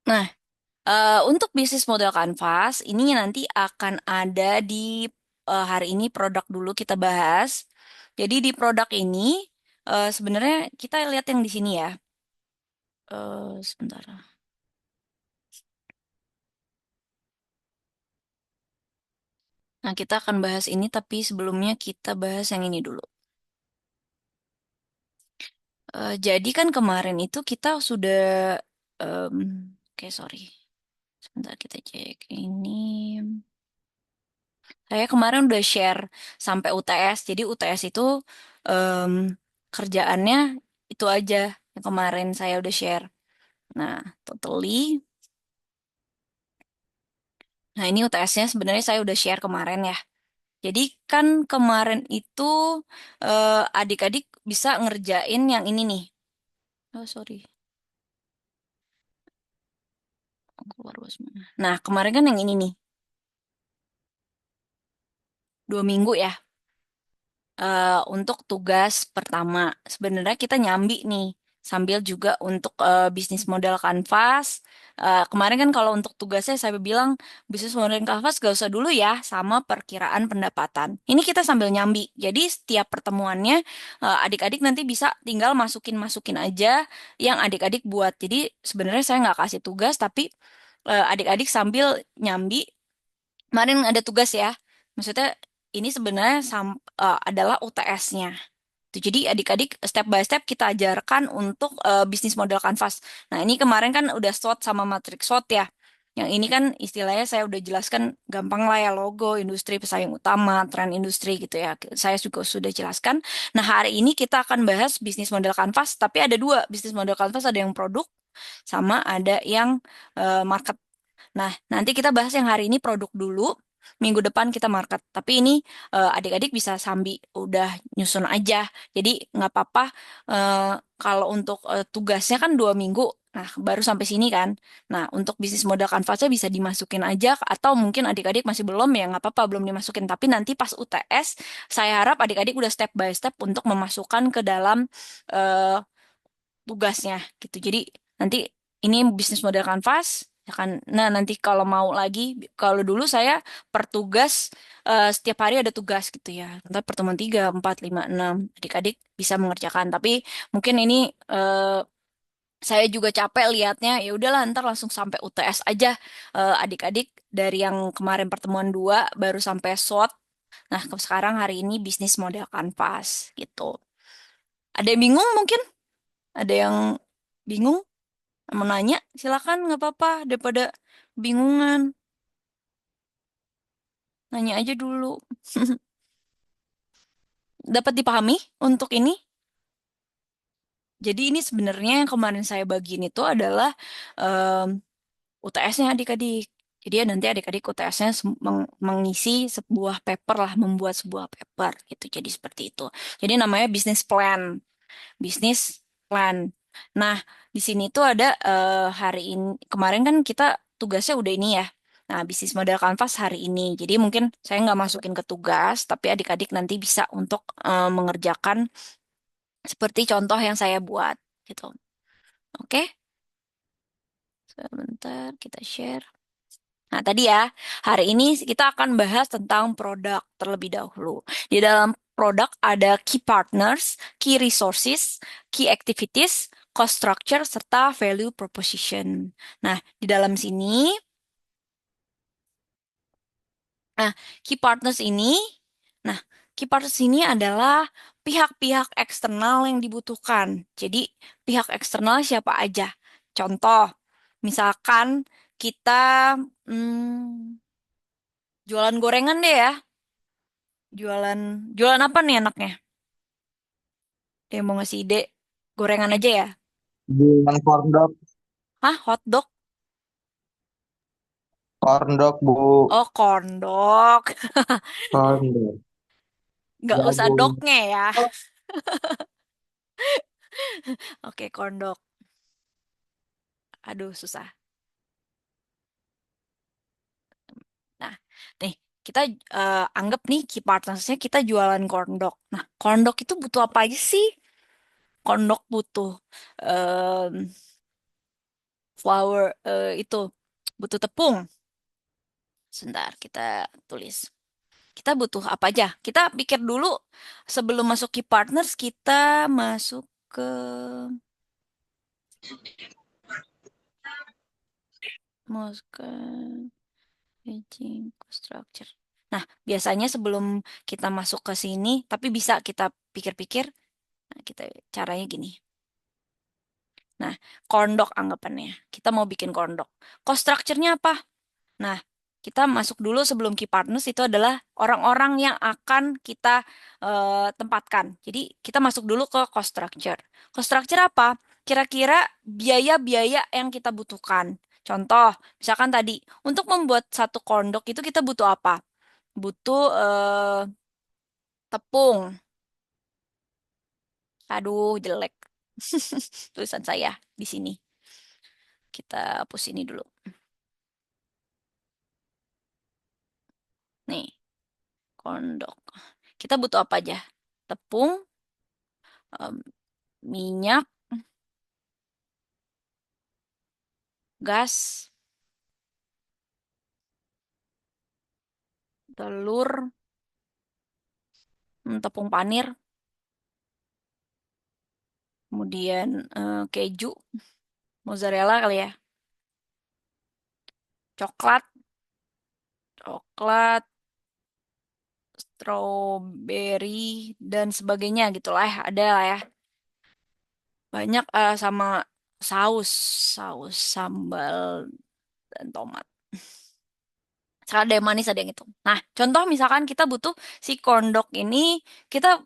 Nah, untuk bisnis model Canvas, ini nanti akan ada di hari ini produk dulu kita bahas. Jadi di produk ini, sebenarnya kita lihat yang di sini ya. Sebentar. Nah, kita akan bahas ini, tapi sebelumnya kita bahas yang ini dulu. Jadi kan kemarin itu kita sudah, em, oke sorry, sebentar kita cek ini. Saya kemarin udah share sampai UTS. Jadi UTS itu em, kerjaannya itu aja yang kemarin saya udah share. Nah, totally. Nah, ini UTS-nya sebenarnya saya udah share kemarin ya. Jadi kan kemarin itu adik-adik bisa ngerjain yang ini nih. Oh, sorry. Keluar bos mana. Nah, kemarin kan yang ini nih. 2 minggu ya. Untuk tugas pertama, sebenarnya kita nyambi nih, sambil juga untuk bisnis model Canvas. Kemarin kan kalau untuk tugasnya saya bilang bisnis model Canvas gak usah dulu ya, sama perkiraan pendapatan. Ini kita sambil nyambi. Jadi setiap pertemuannya adik-adik nanti bisa tinggal masukin-masukin aja yang adik-adik buat. Jadi sebenarnya saya nggak kasih tugas, tapi adik-adik sambil nyambi. Kemarin ada tugas ya. Maksudnya ini sebenarnya adalah UTS-nya. Jadi adik-adik step by step kita ajarkan untuk bisnis model Canvas. Nah, ini kemarin kan udah SWOT sama matrix SWOT ya. Yang ini kan istilahnya saya udah jelaskan gampang lah ya, logo, industri pesaing utama, tren industri gitu ya. Saya juga sudah jelaskan. Nah, hari ini kita akan bahas bisnis model Canvas, tapi ada dua bisnis model Canvas, ada yang produk sama ada yang market. Nah, nanti kita bahas yang hari ini produk dulu. Minggu depan kita market. Tapi ini adik-adik bisa sambil udah nyusun aja. Jadi nggak apa-apa kalau untuk tugasnya kan 2 minggu. Nah, baru sampai sini kan. Nah, untuk bisnis modal kanvasnya bisa dimasukin aja. Atau mungkin adik-adik masih belum ya, nggak apa-apa, belum dimasukin. Tapi nanti pas UTS, saya harap adik-adik udah step by step untuk memasukkan ke dalam eh, tugasnya gitu. Jadi nanti ini bisnis model kanvas ya kan. Nah, nanti kalau mau lagi, kalau dulu saya per tugas setiap hari ada tugas gitu ya. Ntar pertemuan 3, 4, 5, 6 adik-adik bisa mengerjakan. Tapi mungkin ini saya juga capek lihatnya. Ya udahlah, ntar langsung sampai UTS aja. Adik-adik dari yang kemarin pertemuan 2 baru sampai SWOT. Nah, sekarang hari ini bisnis model kanvas gitu. Ada yang bingung mungkin? Ada yang bingung? Mau nanya, silakan nggak apa-apa daripada bingungan. Nanya aja dulu. Dapat dipahami untuk ini? Jadi ini sebenarnya yang kemarin saya bagiin itu adalah UTS-nya adik-adik. Jadi ya nanti adik-adik UTS-nya mengisi sebuah paper lah, membuat sebuah paper gitu. Jadi seperti itu. Jadi namanya business plan. Bisnis plan. Nah, di sini tuh ada hari ini, kemarin kan kita tugasnya udah ini ya. Nah, bisnis model kanvas hari ini. Jadi mungkin saya nggak masukin ke tugas, tapi adik-adik nanti bisa untuk mengerjakan seperti contoh yang saya buat gitu. Oke, sebentar kita share. Nah, tadi ya, hari ini kita akan bahas tentang produk terlebih dahulu. Di dalam produk ada key partners, key resources, key activities, cost structure, serta value proposition. Nah, di dalam sini, nah, key partners ini, nah, key partners ini adalah pihak-pihak eksternal yang dibutuhkan. Jadi, pihak eksternal siapa aja? Contoh, misalkan kita jualan gorengan deh ya. Jualan jualan apa nih enaknya? Dia mau ngasih ide gorengan aja ya? Bulan corn dog, Hah, hot dog? corn dog bu, Oh, corn dog. corn dog, Nggak usah jagung. dognya ya. Oke, corn dog. Aduh, susah. Nah, nih kita anggap nih key partnersnya kita jualan corn dog. Nah, corn dog itu butuh apa aja sih? Corn dog butuh em, flour itu butuh tepung. Sebentar, kita tulis. Kita butuh apa aja? Kita pikir dulu sebelum masuk key partners, kita masuk ke masuk ke hedging structure. Nah, biasanya sebelum kita masuk ke sini, tapi bisa kita pikir-pikir, nah, kita caranya gini. Nah, kondok anggapannya. Kita mau bikin kondok. Cost structure-nya apa? Nah, kita masuk dulu sebelum key partners itu adalah orang-orang yang akan kita tempatkan. Jadi kita masuk dulu ke cost structure. Cost structure apa? Kira-kira biaya-biaya yang kita butuhkan. Contoh, misalkan tadi untuk membuat satu kondok itu kita butuh apa? Butuh tepung. Aduh, jelek tulisan saya di sini. Kita hapus ini dulu. Nih, kondok. Kita butuh apa aja? Tepung, em, minyak, gas, telur, tepung panir, kemudian keju, mozzarella kali ya, coklat, coklat, strawberry dan sebagainya gitulah ya. Ada lah ya. Banyak sama saus, saus sambal dan tomat. Misalkan ada yang manis, ada yang itu. Nah, contoh misalkan kita butuh si corn dog ini, kita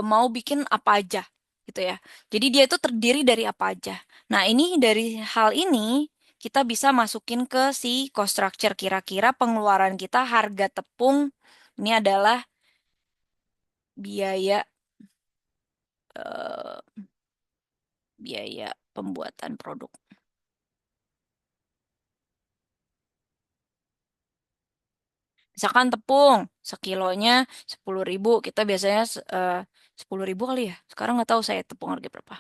mau bikin apa aja, gitu ya. Jadi dia itu terdiri dari apa aja. Nah, ini dari hal ini, kita bisa masukin ke si cost structure. Kira-kira pengeluaran kita, harga tepung, ini adalah biaya eh, biaya pembuatan produk. Misalkan tepung, sekilonya 10.000, kita biasanya 10.000 kali ya. Sekarang nggak tahu saya tepung harga berapa.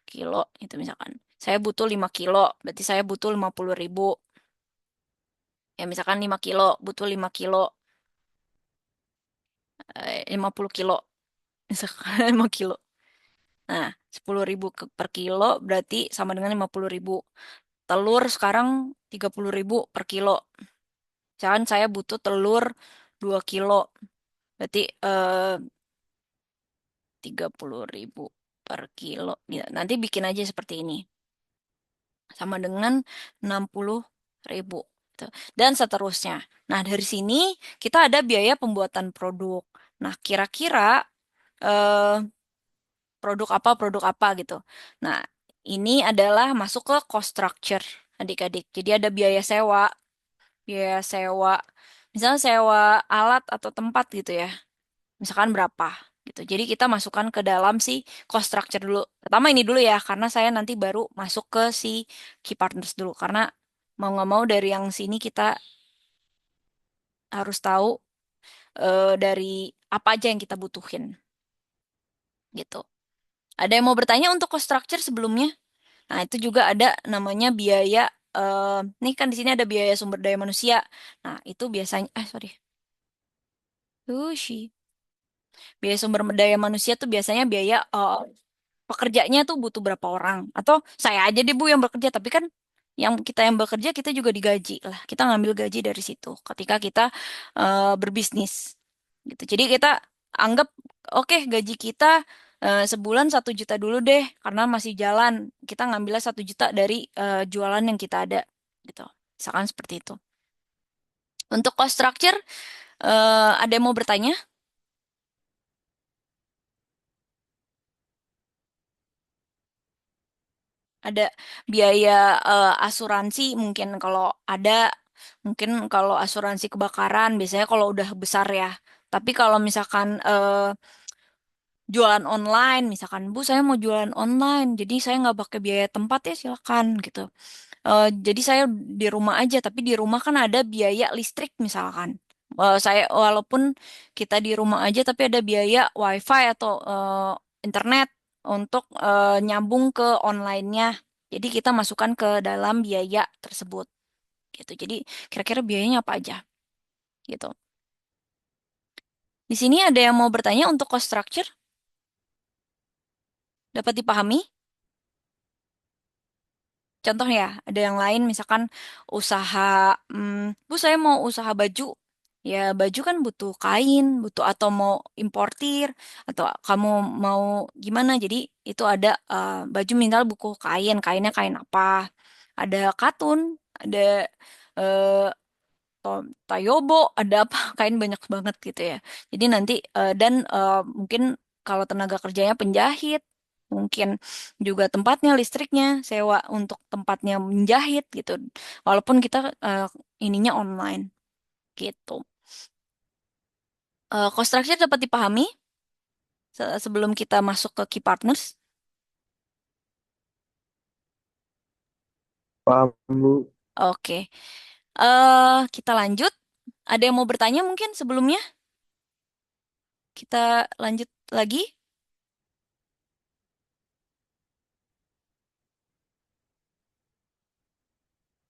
Kilo itu misalkan. Saya butuh 5 kilo, berarti saya butuh 50.000. Ya misalkan 5 kilo, butuh 5 kilo, 50 kilo. Misalkan 5 kilo. Nah, 10.000 per kilo berarti sama dengan 50.000. Telur sekarang 30.000 per kilo. Misalkan saya butuh telur 2 kilo. Berarti 30.000 per kilo. Ya, nanti bikin aja seperti ini. Sama dengan 60.000. Gitu. Dan seterusnya. Nah, dari sini kita ada biaya pembuatan produk. Nah, kira-kira eh, produk apa gitu. Nah, ini adalah masuk ke cost structure, adik-adik. Jadi ada biaya sewa, biaya sewa. Misalnya sewa alat atau tempat gitu ya. Misalkan berapa gitu. Jadi kita masukkan ke dalam si cost structure dulu. Pertama ini dulu ya, karena saya nanti baru masuk ke si key partners dulu. Karena mau nggak mau dari yang sini kita harus tahu dari apa aja yang kita butuhin gitu. Ada yang mau bertanya untuk cost structure sebelumnya? Nah, itu juga ada namanya biaya, nih kan di sini ada biaya sumber daya manusia. Nah, itu biasanya, sorry. Sih. Biaya sumber daya manusia tuh biasanya biaya pekerjanya tuh butuh berapa orang. Atau saya aja deh Bu yang bekerja, tapi kan yang bekerja kita juga digaji lah. Kita ngambil gaji dari situ ketika kita berbisnis. Gitu. Jadi kita anggap oke gaji kita sebulan 1 juta dulu deh karena masih jalan. Kita ngambilnya 1 juta dari jualan yang kita ada. Gitu. Misalkan seperti itu. Untuk cost structure, ada yang mau bertanya? Ada biaya asuransi mungkin kalau ada, mungkin kalau asuransi kebakaran biasanya kalau udah besar ya. Tapi kalau misalkan jualan online, misalkan Bu saya mau jualan online, jadi saya nggak pakai biaya tempat ya silakan gitu. Jadi saya di rumah aja, tapi di rumah kan ada biaya listrik misalkan. Saya walaupun kita di rumah aja, tapi ada biaya WiFi atau internet untuk nyambung ke online-nya. Jadi kita masukkan ke dalam biaya tersebut gitu. Jadi kira-kira biayanya apa aja gitu. Di sini ada yang mau bertanya untuk cost structure? Dapat dipahami? Contoh ya, ada yang lain misalkan usaha, Bu saya mau usaha baju. Ya baju kan butuh kain, butuh atau mau importir, atau kamu mau gimana. Jadi itu ada baju minimal buku kain, kainnya kain apa. Ada katun, ada eh, Tayobo, ada apa, kain banyak banget gitu ya. Jadi nanti dan mungkin kalau tenaga kerjanya penjahit, mungkin juga tempatnya, listriknya, sewa untuk tempatnya menjahit gitu. Walaupun kita ininya online gitu. Cost structure dapat dipahami sebelum kita masuk ke key partners. Paham, Bu. Oke, kita lanjut. Ada yang mau bertanya mungkin sebelumnya? Kita lanjut lagi.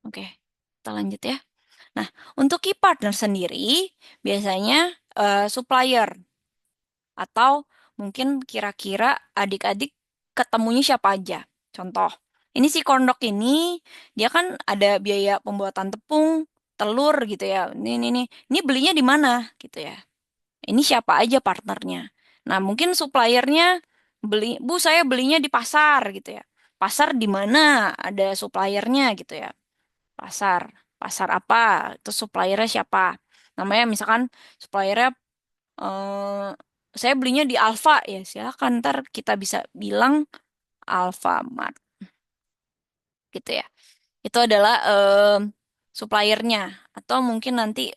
Oke, kita lanjut ya. Nah, untuk key partner sendiri, biasanya supplier atau mungkin kira-kira adik-adik ketemunya siapa aja. Contoh, ini si kondok ini, dia kan ada biaya pembuatan tepung, telur gitu ya. Ini belinya di mana gitu ya. Ini siapa aja partnernya. Nah, mungkin suppliernya Bu saya belinya di pasar gitu ya. Pasar di mana ada suppliernya gitu ya, pasar. Pasar apa? Itu suppliernya siapa? Namanya misalkan suppliernya saya belinya di Alfa ya silakan ntar kita bisa bilang Alfamart gitu ya. Itu adalah suppliernya atau mungkin nanti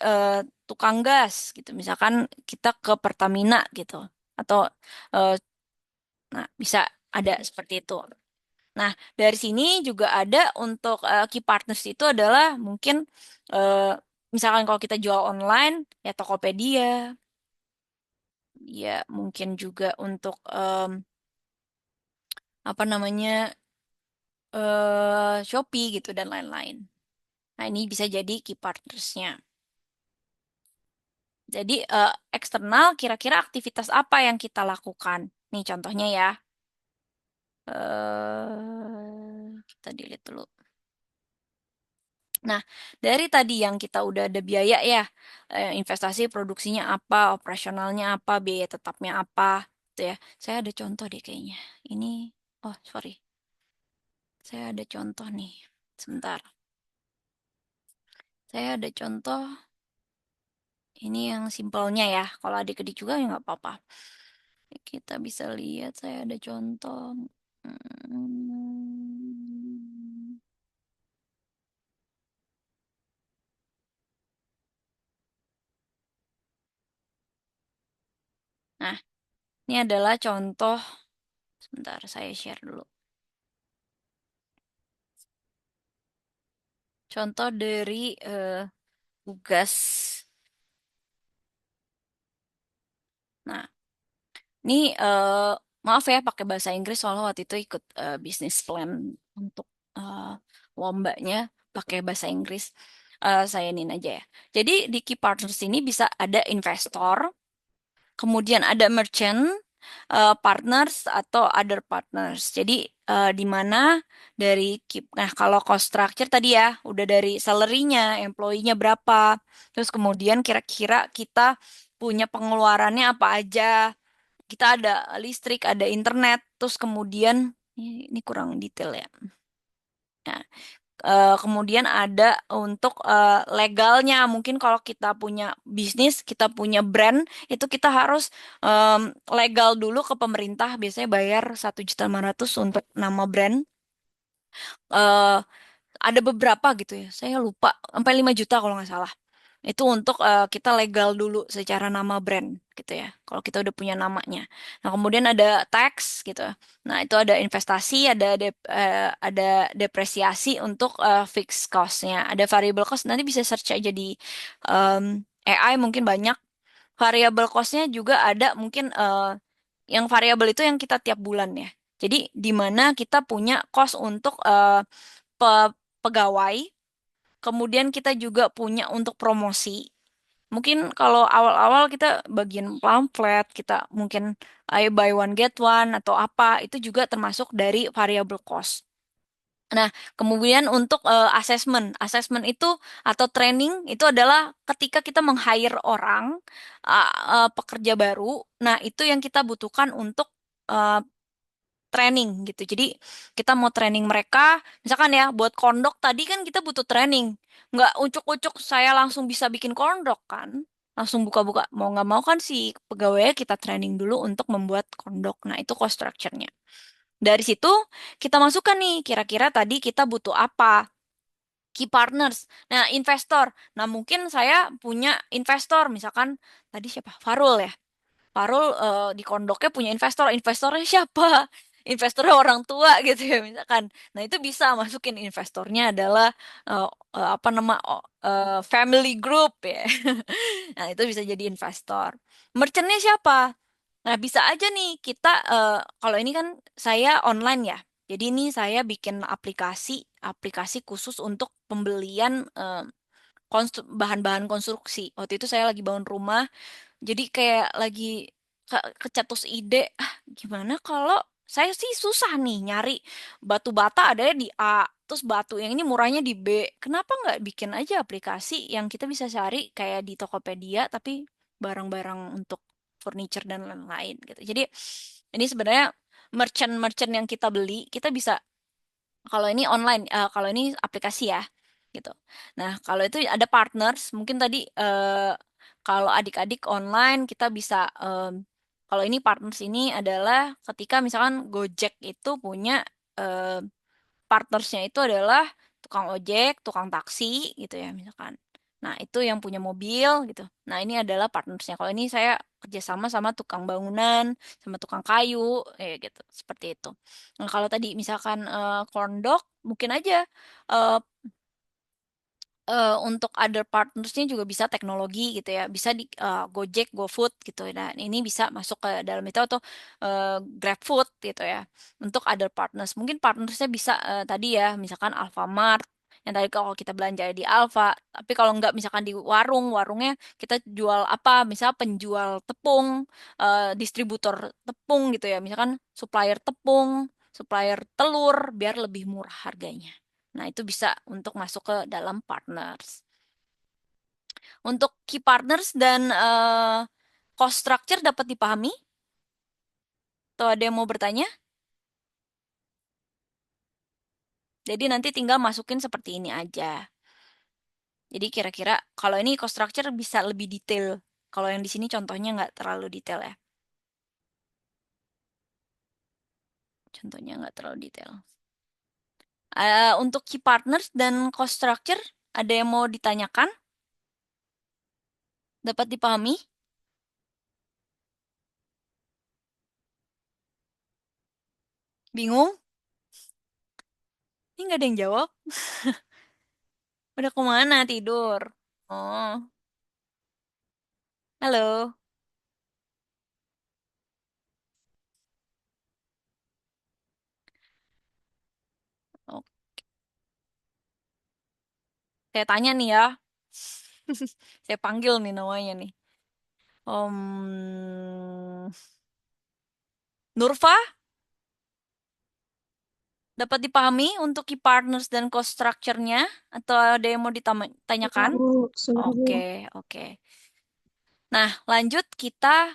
tukang gas gitu. Misalkan kita ke Pertamina gitu atau eh, nah bisa ada seperti itu. Nah, dari sini juga ada untuk key partners itu adalah mungkin eh, misalkan kalau kita jual online ya Tokopedia, ya mungkin juga untuk apa namanya Shopee gitu dan lain-lain. Nah, ini bisa jadi key partnersnya. Jadi eksternal kira-kira aktivitas apa yang kita lakukan? Nih contohnya ya. Kita delete dulu. Nah, dari tadi yang kita udah ada biaya ya, investasi produksinya apa, operasionalnya apa, biaya tetapnya apa, gitu ya. Saya ada contoh deh kayaknya. Ini, oh sorry, saya ada contoh nih. Sebentar, saya ada contoh. Ini yang simpelnya ya. Kalau adik-adik juga ya nggak apa-apa. Kita bisa lihat, saya ada contoh. Hmm. Nah, ini adalah contoh. Sebentar, saya share dulu. Contoh dari tugas. Nah, ini maaf ya pakai bahasa Inggris soalnya waktu itu ikut bisnis plan untuk eh, lombanya pakai bahasa Inggris. Saya ini aja ya. Jadi di key partners ini bisa ada investor, kemudian ada merchant, partners atau other partners. Jadi di mana dari nah kalau cost structure tadi ya udah dari salary-nya, employee-nya berapa, terus kemudian kira-kira kita punya pengeluarannya apa aja. Kita ada listrik, ada internet, terus kemudian ini kurang detail ya. Nah, kemudian ada untuk legalnya, mungkin kalau kita punya bisnis, kita punya brand, itu kita harus legal dulu ke pemerintah, biasanya bayar 1.500.000 untuk nama brand. Eh, ada beberapa gitu ya, saya lupa, sampai 5 juta kalau nggak salah. Itu untuk kita legal dulu secara nama brand gitu ya. Kalau kita udah punya namanya. Nah, kemudian ada tax gitu. Nah, itu ada investasi, ada depresiasi untuk fixed cost-nya. Ada variable cost. Nanti bisa search aja di um, AI mungkin banyak. Variable cost-nya juga ada mungkin yang variabel itu yang kita tiap bulan ya. Jadi di mana kita punya cost untuk pegawai, kemudian kita juga punya untuk promosi. Mungkin kalau awal-awal kita bagian pamflet, kita mungkin ayo buy one get one atau apa, itu juga termasuk dari variable cost. Nah, kemudian untuk assessment itu atau training itu adalah ketika kita meng-hire orang pekerja baru. Nah, itu yang kita butuhkan untuk uh, training gitu. Jadi kita mau training mereka, misalkan ya buat kondok tadi kan kita butuh training. Nggak ucuk-ucuk saya langsung bisa bikin kondok kan. Langsung buka-buka. Mau nggak mau kan si pegawainya kita training dulu untuk membuat kondok. Nah itu cost structure-nya. Dari situ kita masukkan nih kira-kira tadi kita butuh apa. Key partners. Nah investor. Nah mungkin saya punya investor. Misalkan tadi siapa? Farul ya. Farul di kondoknya punya investor. Investornya siapa? Investornya orang tua gitu ya misalkan. Nah itu bisa masukin investornya adalah apa nama family group ya. Nah itu bisa jadi investor. Merchantnya siapa? Nah bisa aja nih kita kalau ini kan saya online ya. Jadi ini saya bikin aplikasi khusus untuk pembelian bahan-bahan konstruksi. Waktu itu saya lagi bangun rumah jadi kayak lagi kecetus ide, gimana kalau saya sih susah nih nyari batu bata ada di A, terus batu yang ini murahnya di B. Kenapa nggak bikin aja aplikasi yang kita bisa cari kayak di Tokopedia, tapi barang-barang untuk furniture dan lain-lain gitu. Jadi ini sebenarnya merchant-merchant yang kita beli, kita bisa kalau ini online, kalau ini aplikasi ya, gitu. Nah, kalau itu ada partners, mungkin tadi kalau adik-adik online kita bisa, kalau ini partners ini adalah ketika misalkan Gojek itu punya eh, partnersnya itu adalah tukang ojek, tukang taksi gitu ya misalkan. Nah, itu yang punya mobil gitu. Nah, ini adalah partnersnya. Kalau ini saya kerjasama sama tukang bangunan, sama tukang kayu, kayak gitu. Seperti itu. Nah, kalau tadi misalkan corn dog, mungkin aja eh, untuk other partnersnya juga bisa teknologi gitu ya, bisa di Gojek, GoFood gitu. Dan ini bisa masuk ke dalam itu atau GrabFood gitu ya. Untuk other partners, mungkin partnersnya bisa tadi ya, misalkan Alfamart. Yang tadi kalau kita belanja di Alfa, tapi kalau nggak misalkan di warungnya kita jual apa, misal penjual tepung, distributor tepung gitu ya, misalkan supplier telur biar lebih murah harganya. Nah, itu bisa untuk masuk ke dalam partners. Untuk key partners dan cost structure dapat dipahami? Atau ada yang mau bertanya? Jadi nanti tinggal masukin seperti ini aja. Jadi kira-kira kalau ini cost structure bisa lebih detail. Kalau yang di sini contohnya nggak terlalu detail ya. Contohnya nggak terlalu detail. Untuk key partners dan cost structure, ada yang mau ditanyakan? Dapat dipahami? Bingung? Ini nggak ada yang jawab. Udah kemana tidur? Oh, halo. Oh, saya tanya nih ya. Saya panggil nih namanya nih. Nurfa, dapat dipahami untuk key partners dan cost structure-nya? Atau ada yang mau ditanyakan? Oke, oke. Nah, lanjut kita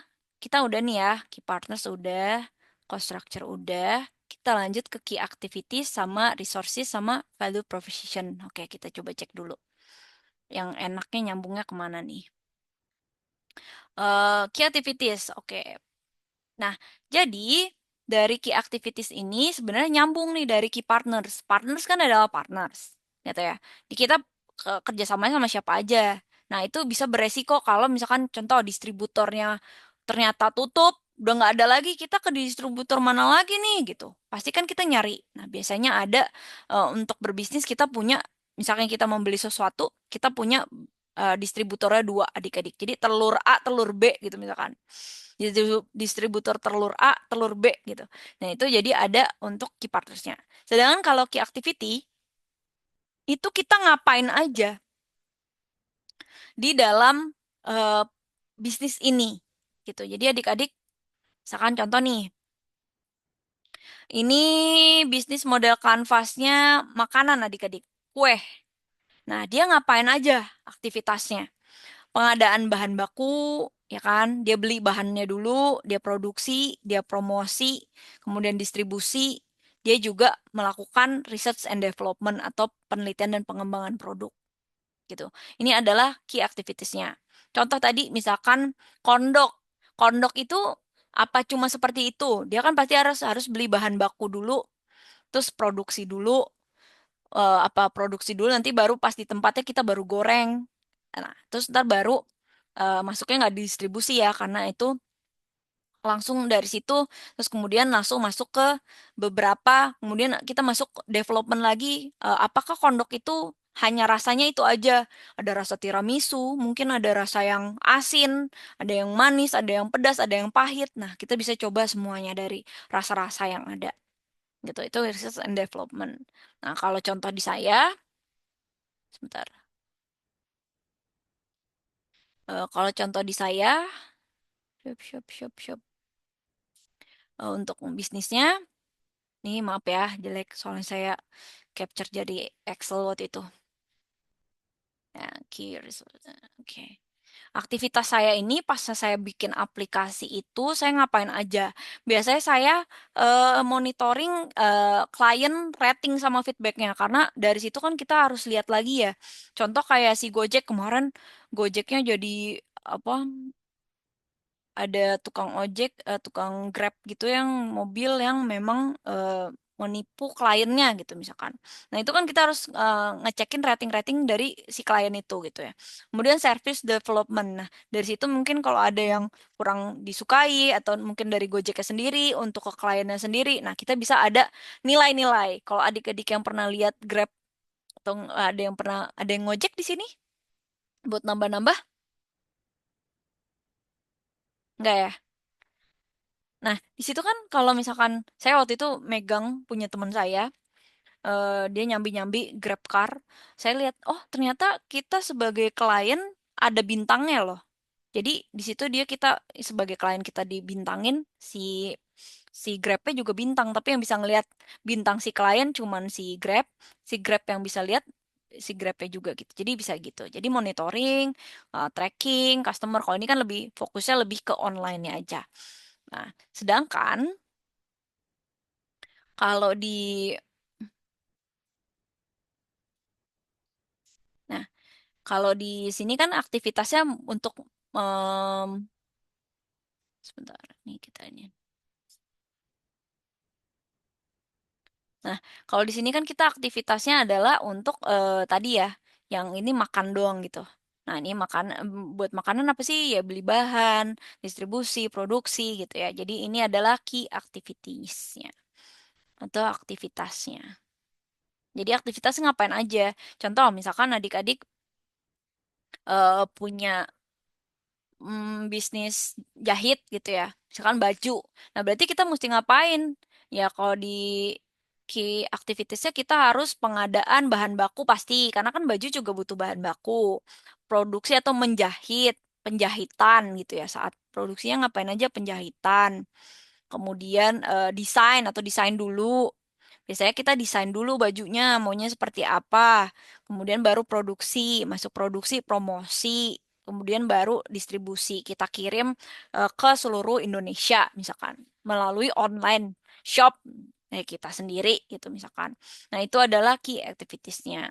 udah nih ya, key partners udah, cost structure udah. Kita lanjut ke key activities sama resources sama value proposition. Oke, kita coba cek dulu. Yang enaknya nyambungnya kemana nih? Key activities, oke. Nah, jadi dari key activities ini sebenarnya nyambung nih dari key partners. Partners kan adalah partners, gitu ya. Di kita kerjasamanya sama siapa aja. Nah, itu bisa beresiko kalau misalkan contoh distributornya ternyata tutup, udah nggak ada lagi, kita ke distributor mana lagi nih, gitu. Pasti kan kita nyari. Nah, biasanya ada untuk berbisnis kita punya, misalkan kita membeli sesuatu, kita punya distributornya dua adik-adik. Jadi telur A, telur B gitu misalkan. Jadi distributor telur A, telur B gitu. Nah, itu jadi ada untuk key partnersnya. Sedangkan kalau key activity, itu kita ngapain aja di dalam eh, bisnis ini gitu. Jadi adik-adik, misalkan contoh nih, ini bisnis model kanvasnya makanan adik-adik, kue. Nah, dia ngapain aja aktivitasnya? Pengadaan bahan baku, ya kan? Dia beli bahannya dulu, dia produksi, dia promosi, kemudian distribusi. Dia juga melakukan research and development atau penelitian dan pengembangan produk gitu. Ini adalah key activitiesnya. Contoh tadi misalkan kondok. Kondok itu apa cuma seperti itu? Dia kan pasti harus harus beli bahan baku dulu, terus produksi dulu, apa produksi dulu nanti baru pas di tempatnya kita baru goreng. Nah, terus ntar baru masuknya nggak distribusi ya karena itu langsung dari situ terus kemudian langsung masuk ke beberapa kemudian kita masuk development lagi. Apakah kondok itu hanya rasanya itu aja, ada rasa tiramisu, mungkin ada rasa yang asin, ada yang manis, ada yang pedas, ada yang pahit. Nah, kita bisa coba semuanya dari rasa-rasa yang ada gitu. Itu research and development. Nah, kalau contoh di saya sebentar. Kalau contoh di saya shop shop shop shop. Untuk bisnisnya, nih maaf ya, jelek soalnya saya capture jadi Excel waktu itu. Ya, key resource. Oke. Aktivitas saya ini pas saya bikin aplikasi itu saya ngapain aja? Biasanya saya monitoring klien rating sama feedbacknya karena dari situ kan kita harus lihat lagi ya. Contoh kayak si Gojek kemarin, Gojeknya jadi apa? Ada tukang ojek, tukang Grab gitu yang mobil yang memang menipu kliennya gitu misalkan. Nah itu kan kita harus ngecekin rating-rating dari si klien itu gitu ya. Kemudian service development. Nah dari situ mungkin kalau ada yang kurang disukai atau mungkin dari Gojeknya sendiri untuk ke kliennya sendiri. Nah kita bisa ada nilai-nilai. Kalau adik-adik yang pernah lihat Grab atau ada yang pernah ada yang ngojek di sini buat nambah-nambah, enggak ya? Nah, di situ kan kalau misalkan saya waktu itu megang punya teman saya, dia nyambi-nyambi Grab Car. Saya lihat, oh ternyata kita sebagai klien ada bintangnya loh. Jadi di situ dia kita sebagai klien kita dibintangin si si Grabnya juga bintang, tapi yang bisa ngelihat bintang si klien cuman si Grab yang bisa lihat si Grabnya juga gitu. Jadi bisa gitu. Jadi monitoring, tracking, customer. Kalau ini kan lebih fokusnya lebih ke online-nya aja. Nah, sedangkan kalau di nah, kalau di sini kan aktivitasnya untuk em, sebentar nih kita ini. Nah, kalau di sini kan kita aktivitasnya adalah untuk tadi ya, yang ini makan doang gitu. Nah, ini makan buat makanan apa sih? Ya beli bahan, distribusi, produksi gitu ya. Jadi ini adalah key activities-nya atau aktivitasnya. Jadi aktivitasnya ngapain aja? Contoh, misalkan adik-adik punya bisnis jahit gitu ya, misalkan baju. Nah, berarti kita mesti ngapain? Ya, kalau di key activitiesnya kita harus pengadaan bahan baku pasti, karena kan baju juga butuh bahan baku. Produksi atau menjahit, penjahitan gitu ya. Saat produksinya ngapain aja penjahitan. Kemudian desain atau desain dulu. Biasanya kita desain dulu bajunya, maunya seperti apa. Kemudian baru produksi, masuk produksi, promosi. Kemudian baru distribusi. Kita kirim ke seluruh Indonesia, misalkan. Melalui online shop kita sendiri, gitu misalkan. Nah, itu adalah key activities-nya.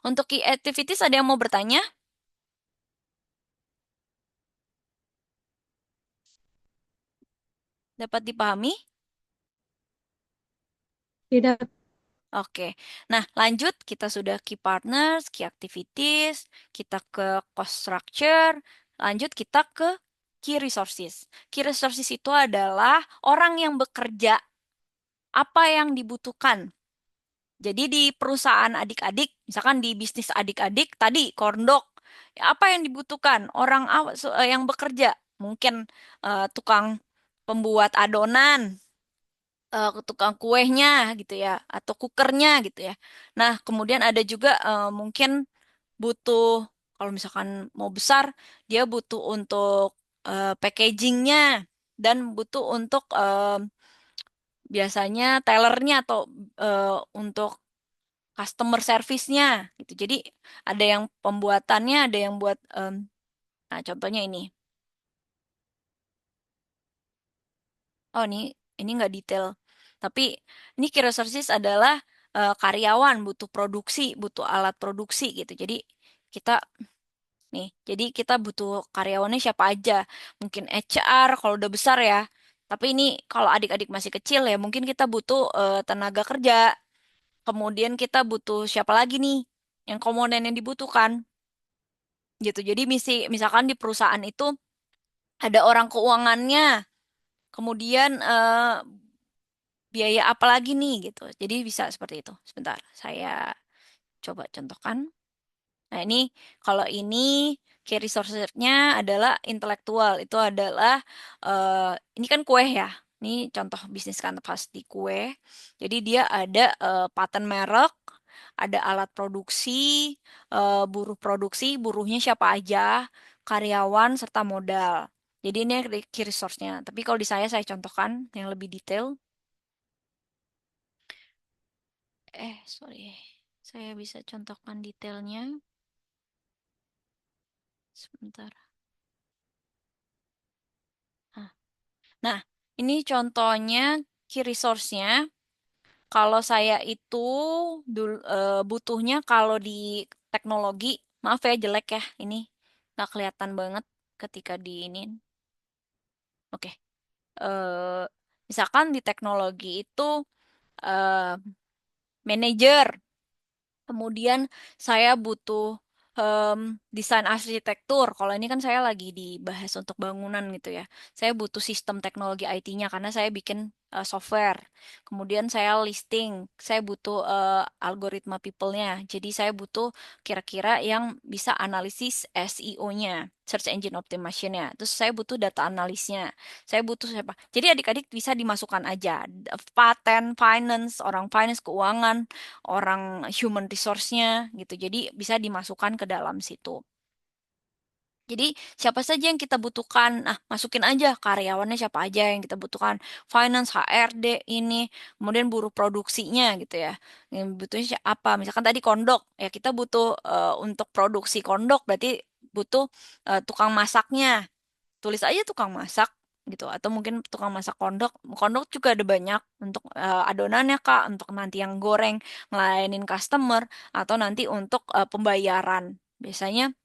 Untuk key activities, ada yang mau bertanya? Dapat dipahami? Tidak. Oke, nah lanjut kita sudah key partners, key activities, kita ke cost structure, lanjut kita ke key resources. Key resources itu adalah orang yang bekerja, apa yang dibutuhkan. Jadi di perusahaan adik-adik, misalkan di bisnis adik-adik tadi kondok, ya apa yang dibutuhkan orang yang bekerja? Mungkin tukang pembuat adonan, tukang kuehnya gitu ya, atau kukernya gitu ya. Nah, kemudian ada juga mungkin butuh kalau misalkan mau besar, dia butuh untuk packagingnya dan butuh untuk biasanya tellernya atau untuk customer service-nya gitu. Jadi ada yang pembuatannya, ada yang buat nah contohnya ini. Oh, ini nggak detail. Tapi ini key resources adalah karyawan butuh produksi, butuh alat produksi gitu. Kita jadi kita butuh karyawannya siapa aja. Mungkin HR kalau udah besar ya. Tapi ini kalau adik-adik masih kecil ya, mungkin kita butuh tenaga kerja. Kemudian kita butuh siapa lagi nih yang komponen yang dibutuhkan gitu. Jadi misalkan di perusahaan itu ada orang keuangannya, kemudian biaya apa lagi nih gitu. Jadi bisa seperti itu. Sebentar, saya coba contohkan. Nah, kalau ini key resource-nya adalah intelektual. Itu adalah ini kan kue ya. Ini contoh bisnis kanvas di kue. Jadi dia ada paten merek, ada alat produksi, buruh produksi, buruhnya siapa aja, karyawan serta modal. Jadi ini key resource-nya. Tapi kalau di saya contohkan yang lebih detail. Sorry. Saya bisa contohkan detailnya. Sebentar. Ah. Nah, ini contohnya key resource-nya. Kalau saya itu butuhnya kalau di teknologi, maaf ya jelek ya, ini nggak kelihatan banget ketika di ini. Oke, eh, misalkan di teknologi itu eh, manajer. Kemudian saya butuh desain arsitektur. Kalau ini kan saya lagi dibahas untuk bangunan gitu ya. Saya butuh sistem teknologi IT-nya karena saya bikin software. Kemudian saya listing. Saya butuh algoritma people-nya. Jadi saya butuh kira-kira yang bisa analisis SEO-nya, search engine optimization-nya. Terus saya butuh data analisnya. Saya butuh siapa? Jadi adik-adik bisa dimasukkan aja. Paten, finance, orang finance, keuangan, orang human resource-nya gitu. Jadi bisa dimasukkan ke dalam situ. Jadi siapa saja yang kita butuhkan, nah masukin aja karyawannya siapa aja yang kita butuhkan, finance, HRD ini, kemudian buruh produksinya gitu ya. Yang butuhnya apa? Misalkan tadi kondok, ya kita butuh untuk produksi kondok berarti butuh tukang masaknya. Tulis aja tukang masak gitu atau mungkin tukang masak kondok. Kondok juga ada banyak untuk adonannya Kak, untuk nanti yang goreng, ngelayanin customer atau nanti untuk pembayaran. Biasanya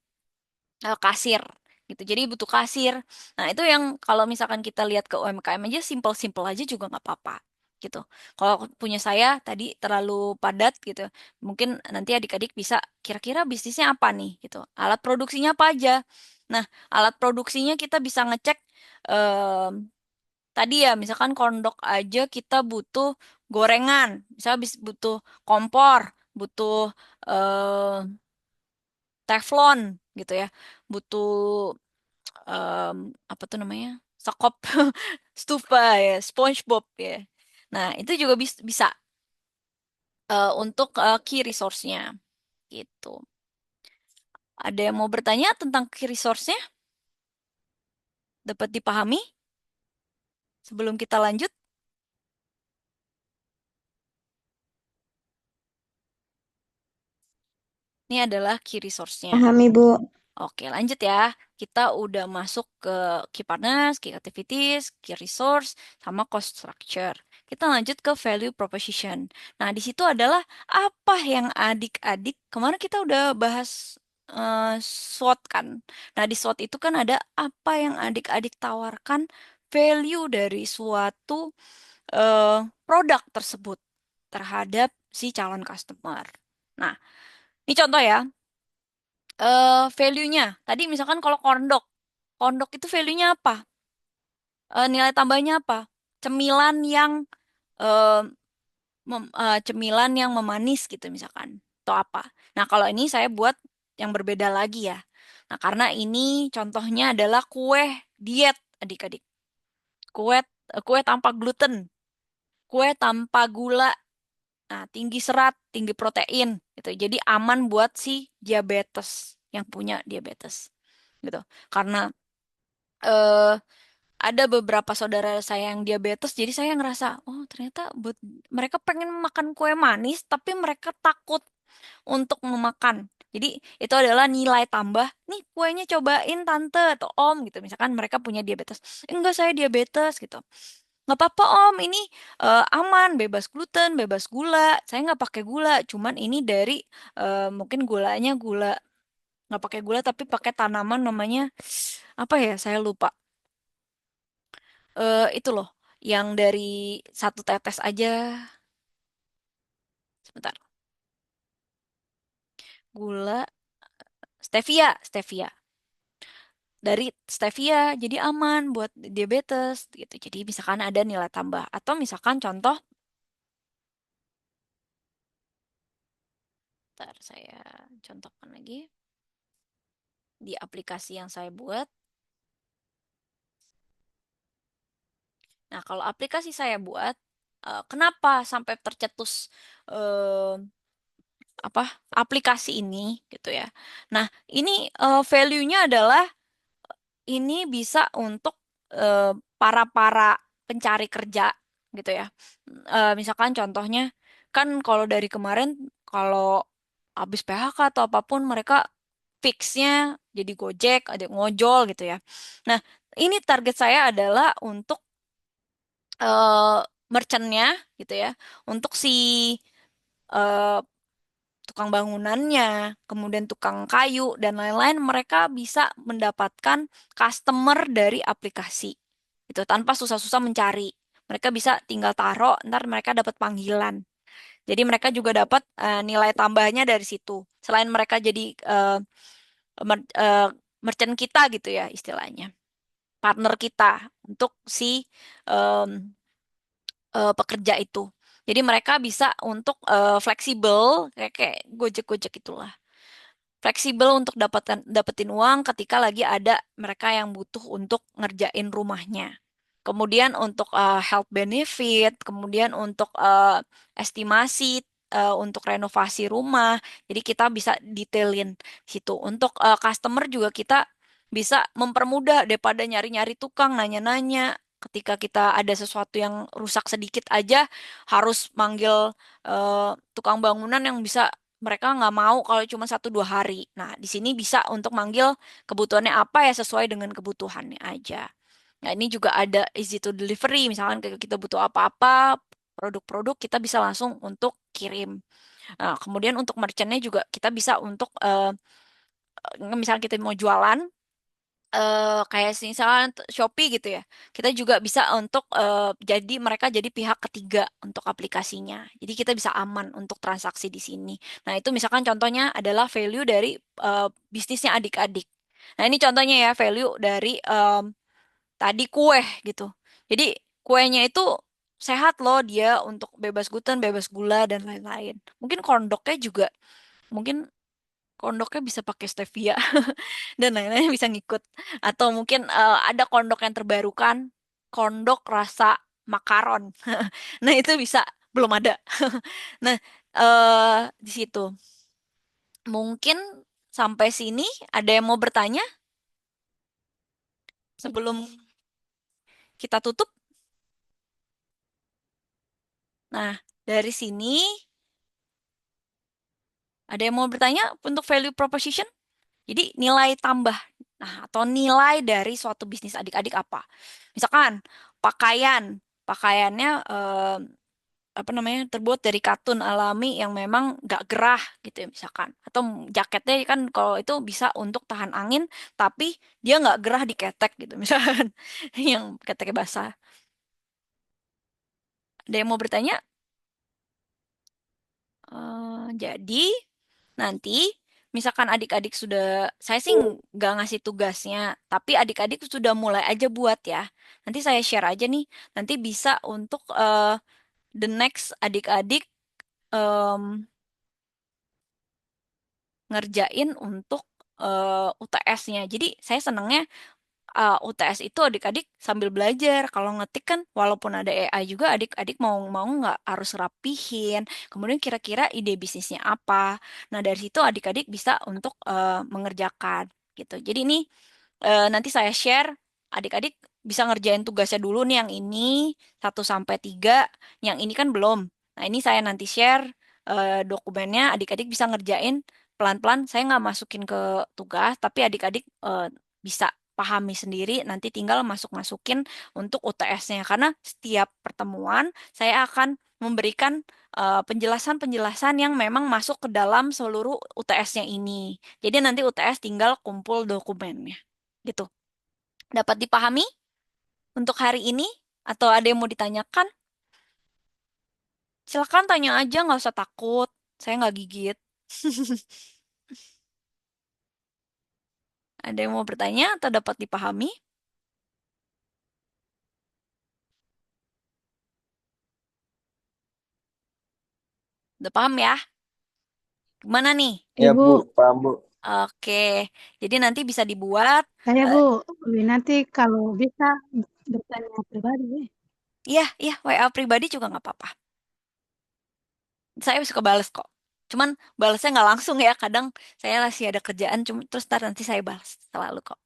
kasir gitu. Jadi butuh kasir. Nah, itu yang kalau misalkan kita lihat ke UMKM aja simple-simple aja juga nggak apa-apa gitu. Kalau punya saya tadi terlalu padat gitu. Mungkin nanti adik-adik bisa kira-kira bisnisnya apa nih gitu. Alat produksinya apa aja. Nah, alat produksinya kita bisa ngecek em, tadi ya misalkan kondok aja kita butuh gorengan. Misalnya butuh kompor, butuh teflon gitu ya. Butuh em, apa tuh namanya? Sekop stupa ya, SpongeBob ya. Nah, itu juga bisa untuk key resource-nya gitu. Ada yang mau bertanya tentang key resource-nya? Dapat dipahami sebelum kita lanjut? Ini adalah key resource-nya. Paham Ibu. Oke, lanjut ya. Kita udah masuk ke key partners, key activities, key resource, sama cost structure. Kita lanjut ke value proposition. Nah, di situ adalah apa yang adik-adik, kemarin kita udah bahas SWOT kan. Nah, di SWOT itu kan ada apa yang adik-adik tawarkan value dari suatu eh, produk tersebut terhadap si calon customer. Nah, ini contoh ya value-nya. Tadi misalkan kalau kondok, kondok itu value-nya apa? Nilai tambahnya apa? Cemilan yang eh, cemilan yang memanis gitu misalkan, atau apa. Nah, kalau ini saya buat yang berbeda lagi ya. Nah, karena ini contohnya adalah kue diet, adik-adik. Kue kue tanpa gluten, kue tanpa gula, nah tinggi serat, tinggi protein gitu. Jadi aman buat si diabetes yang punya diabetes gitu. Karena eh ada beberapa saudara saya yang diabetes, jadi saya ngerasa, oh ternyata buat mereka pengen makan kue manis, tapi mereka takut untuk memakan. Jadi itu adalah nilai tambah. Nih kuenya cobain tante atau om gitu. Misalkan mereka punya diabetes. Enggak saya diabetes gitu. Nggak apa-apa om, ini aman, bebas gluten, bebas gula. Saya nggak pakai gula, cuman ini dari mungkin gulanya gula nggak pakai gula tapi pakai tanaman namanya apa ya? Saya lupa. Itu loh, yang dari satu tetes aja. Sebentar, gula stevia, stevia. Dari stevia jadi aman buat diabetes gitu. Jadi misalkan ada nilai tambah atau misalkan contoh, ntar saya contohkan lagi di aplikasi yang saya buat. Nah, kalau aplikasi saya buat, kenapa sampai tercetus eh, apa aplikasi ini gitu ya? Nah, ini value-nya adalah ini bisa untuk eh, para pencari kerja gitu ya. Misalkan contohnya kan kalau dari kemarin kalau habis PHK atau apapun mereka fixnya jadi Gojek, ada ngojol gitu ya. Nah, ini target saya adalah untuk eh merchantnya gitu ya, untuk si eh, tukang bangunannya, kemudian tukang kayu dan lain-lain, mereka bisa mendapatkan customer dari aplikasi itu tanpa susah-susah mencari. Mereka bisa tinggal taruh, ntar mereka dapat panggilan. Jadi mereka juga dapat nilai tambahnya dari situ. Selain mereka jadi mer- eh, merchant kita gitu ya istilahnya, partner kita untuk si em, pekerja itu. Jadi mereka bisa untuk fleksibel kayak Gojek-Gojek itulah, fleksibel untuk dapetin uang ketika lagi ada mereka yang butuh untuk ngerjain rumahnya. Kemudian untuk health benefit, kemudian untuk estimasi untuk renovasi rumah. Jadi kita bisa detailin situ. Untuk customer juga kita bisa mempermudah daripada nyari-nyari tukang, nanya-nanya. Ketika kita ada sesuatu yang rusak sedikit aja, harus manggil tukang bangunan yang bisa mereka nggak mau kalau cuma 1 2 hari. Nah, di sini bisa untuk manggil kebutuhannya apa ya sesuai dengan kebutuhannya aja. Nah, ini juga ada easy to delivery. Misalkan kita butuh apa-apa, produk-produk kita bisa langsung untuk kirim. Nah, kemudian untuk merchantnya juga kita bisa untuk, misalnya kita mau jualan, kayak misalnya Shopee gitu ya. Kita juga bisa untuk jadi mereka jadi pihak ketiga untuk aplikasinya. Jadi kita bisa aman untuk transaksi di sini. Nah, itu misalkan contohnya adalah value dari bisnisnya adik-adik. Nah, ini contohnya ya value dari tadi kue gitu. Jadi kuenya itu sehat loh dia untuk bebas gluten, bebas gula dan lain-lain. Mungkin kondoknya juga, mungkin kondoknya bisa pakai stevia dan lain-lain bisa ngikut. Atau mungkin ada kondok yang terbarukan, kondok rasa makaron. Nah, itu bisa, belum ada. Nah, di situ. Mungkin sampai sini ada yang mau bertanya sebelum kita tutup? Nah, dari sini ada yang mau bertanya untuk value proposition? Jadi nilai tambah. Nah, atau nilai dari suatu bisnis adik-adik apa? Misalkan pakaian, pakaiannya apa namanya terbuat dari katun alami yang memang gak gerah gitu ya misalkan. Atau jaketnya kan kalau itu bisa untuk tahan angin, tapi dia nggak gerah diketek gitu misalkan, yang keteknya basah. Ada yang mau bertanya? Jadi nanti misalkan adik-adik sudah, saya sih nggak ngasih tugasnya, tapi adik-adik sudah mulai aja buat ya. Nanti saya share aja nih, nanti bisa untuk the next adik-adik em, ngerjain untuk UTS-nya. Jadi saya senangnya UTS itu adik-adik sambil belajar. Kalau ngetik kan walaupun ada AI juga adik-adik mau mau nggak harus rapihin. Kemudian kira-kira ide bisnisnya apa. Nah dari situ adik-adik bisa untuk mengerjakan gitu. Jadi ini nanti saya share adik-adik bisa ngerjain tugasnya dulu nih yang ini 1 sampai 3, yang ini kan belum. Nah ini saya nanti share dokumennya adik-adik bisa ngerjain pelan-pelan. Saya nggak masukin ke tugas tapi adik-adik bisa pahami sendiri, nanti tinggal masuk-masukin untuk UTS-nya. Karena setiap pertemuan saya akan memberikan penjelasan-penjelasan yang memang masuk ke dalam seluruh UTS-nya ini. Jadi nanti UTS tinggal kumpul dokumennya. Gitu. Dapat dipahami untuk hari ini? Atau ada yang mau ditanyakan? Silakan tanya aja, nggak usah takut. Saya nggak gigit. Ada yang mau bertanya atau dapat dipahami? Udah paham ya? Gimana nih? Ya Bu, Ibu, paham Bu. Oke, jadi nanti bisa dibuat. saya eh, Bu, nanti kalau bisa bertanya pribadi ya. Iya, iya, WA pribadi juga nggak apa-apa. Saya suka bales kok. Cuman balesnya nggak langsung ya. Kadang saya masih ada kerjaan, cuma terus ntar nanti saya balas selalu kok.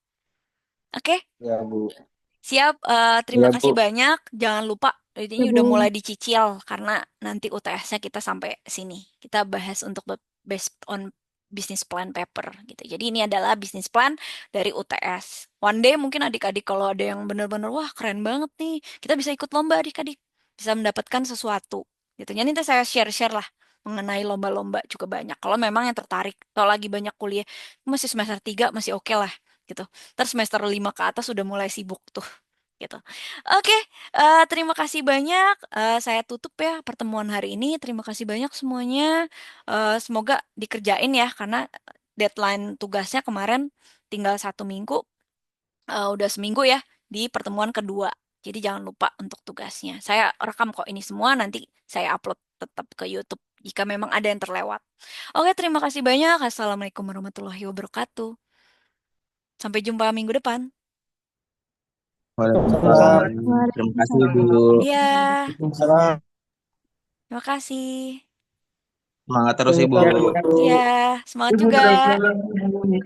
Oke, Ya Bu. siap. Terima Ya kasih Bu. banyak. Jangan lupa, ini Ya udah mulai Bu, dicicil karena nanti UTS-nya kita sampai sini. Kita bahas untuk based on business plan paper gitu. Jadi ini adalah business plan dari UTS. One day mungkin adik-adik kalau ada yang bener-bener wah keren banget nih, kita bisa ikut lomba adik-adik, bisa mendapatkan sesuatu gitu. Jadi nanti saya share-share lah mengenai lomba-lomba juga banyak. Kalau memang yang tertarik, kalau lagi banyak kuliah, masih semester 3 masih oke lah gitu. Terus semester 5 ke atas sudah mulai sibuk tuh gitu. Oke, terima kasih banyak. Saya tutup ya pertemuan hari ini. Terima kasih banyak semuanya. Semoga dikerjain ya karena deadline tugasnya kemarin tinggal 1 minggu. Udah seminggu ya di pertemuan kedua. Jadi jangan lupa untuk tugasnya. Saya rekam kok ini semua nanti saya upload tetap ke YouTube jika memang ada yang terlewat. Oke, terima kasih banyak. Assalamualaikum warahmatullahi wabarakatuh. Sampai jumpa minggu depan. Waalaikumsalam. Waalaikumsalam. Terima kasih Bu. Waalaikumsalam. Iya, Waalaikumsalam. terima kasih. Semangat terus Ibu. Ya, Iya, semangat Ibu juga. benar-benar